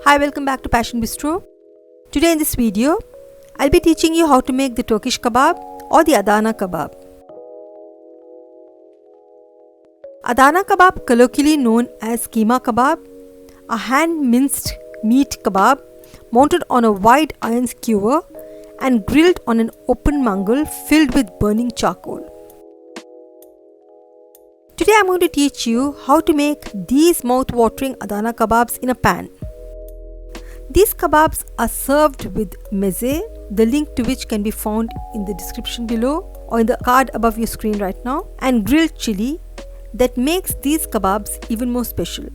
Hi, welcome back to Passion Bistro. Today in this video, I'll be teaching you how to make the Turkish kebab or the Adana kebab. Adana kebab, colloquially known as keema kebab, a hand-minced meat kebab mounted on a wide iron skewer and grilled on an open mangal filled with burning charcoal. Today I'm going to teach you how to make these mouth-watering Adana kebabs in a pan. These kebabs are served with MEZZE, the link to which can be found in the description below or in the card above your screen right now, and grilled chili that makes these kebabs even more special.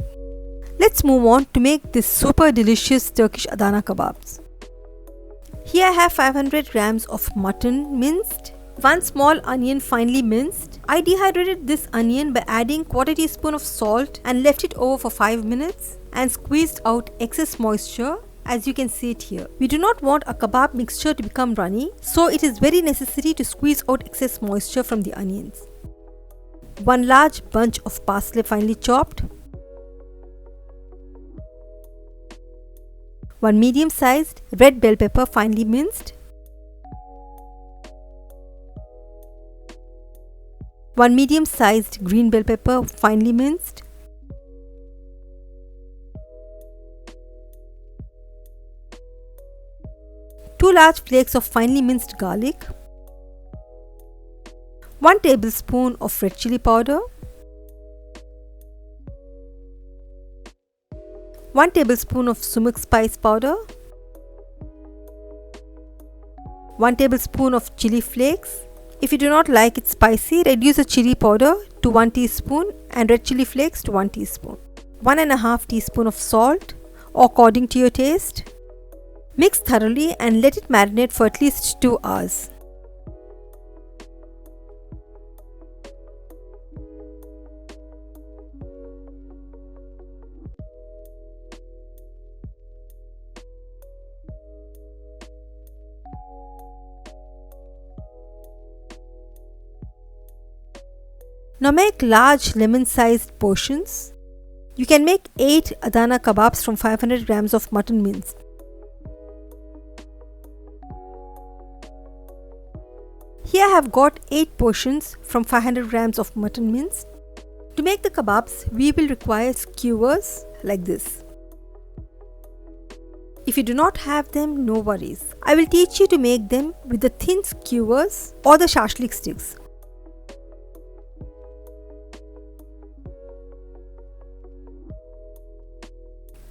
Let's move on to make this super delicious Turkish Adana kebabs. Here I have 500 grams of mutton minced, 1 small onion finely minced. I dehydrated this onion by adding 1/4 teaspoon of salt and left it over for 5 minutes and squeezed out excess moisture, as you can see it here. We do not want a kebab mixture to become runny, so it is very necessary to squeeze out excess moisture from the onions. 1 large bunch of parsley finely chopped, 1 medium-sized red bell pepper finely minced, 1 medium-sized green bell pepper finely minced, 2 large flakes of finely minced garlic, 1 tablespoon of red chili powder, 1 tablespoon of sumac spice powder, 1 tablespoon of chili flakes. If you do not like it spicy, reduce the chili powder to 1 teaspoon and red chili flakes to 1 teaspoon. 1½ teaspoon of salt according to your taste. Mix thoroughly and let it marinate for at least 2 hours. Now make large lemon-sized portions. You can make 8 Adana kebabs from 500 grams of mutton minced. Here I have got 8 portions from 500 grams of mutton minced. To make the kebabs, we will require skewers like this. If you do not have them, no worries. I will teach you to make them with the thin skewers or the shashlik sticks.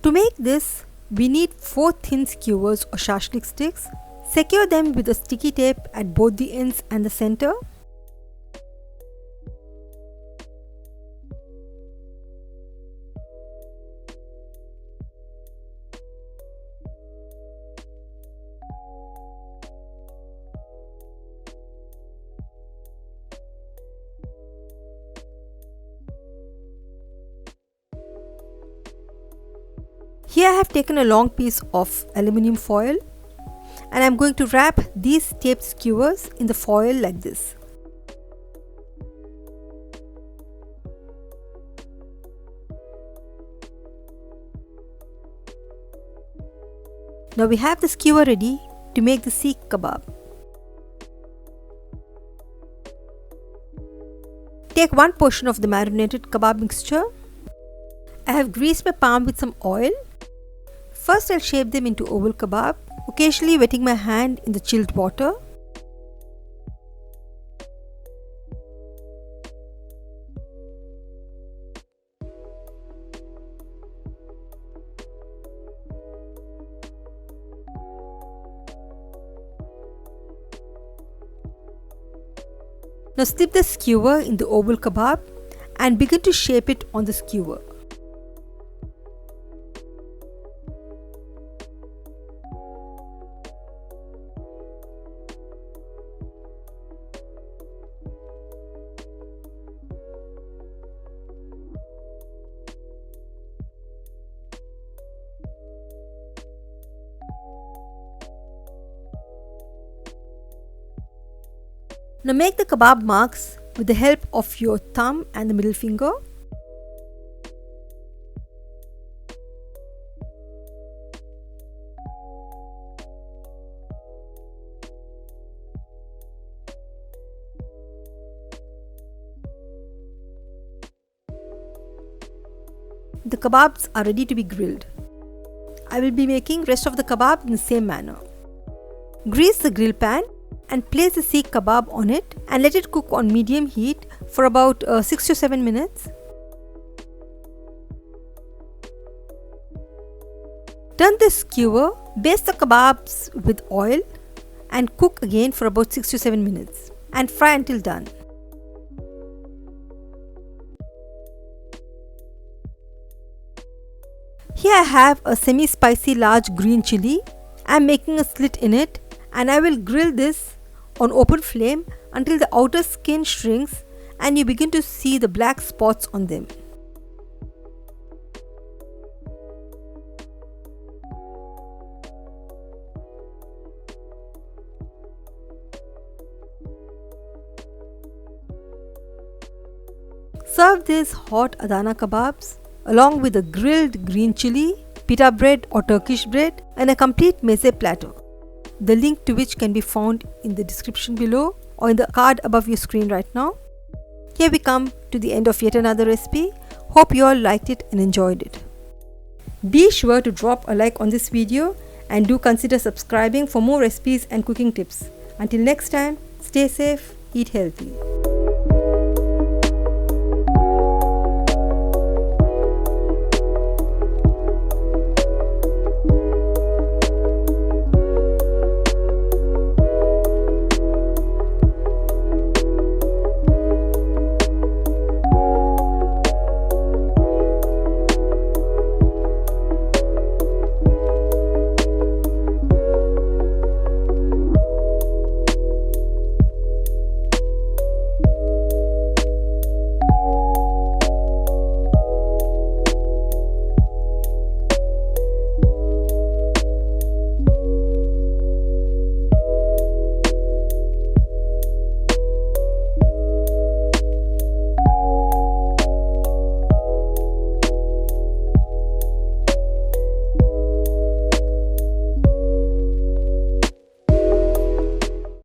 To make this, we need 4 thin skewers or shashlik sticks. Secure them with a sticky tape at both the ends and the center. Here I have taken a long piece of aluminium foil and I am going to wrap these taped skewers in the foil like this. Now we have the skewer ready to make the seekh kebab. Take 1 portion of the marinated kebab mixture. I have greased my palm with some oil. First I'll shape them into oval kebab, occasionally wetting my hand in the chilled water. Now slip the skewer in the oval kebab and begin to shape it on the skewer. Now make the kebab marks with the help of your thumb and the middle finger. the kebabs are ready to be grilled. I will be making rest of the kebab in the same manner. Grease the grill pan and place the seekh kebab on it and let it cook on medium heat for about 6 to 7 minutes. Turn the skewer, baste the kebabs with oil and cook again for about 6 to 7 minutes and fry until done. Here I have a semi-spicy large green chili. I am making a slit in it and I will grill this on open flame until the outer skin shrinks and you begin to see the black spots on them. Serve these hot Adana kebabs along with a grilled green chili, pita bread or Turkish bread and a complete mezze platter, the link to which can be found in the description below or in the card above your screen right now. Here we come to the end of yet another recipe. Hope you all liked it and enjoyed it. Be sure to drop a like on this video and do consider subscribing for more recipes and cooking tips. Until next time, stay safe, eat healthy.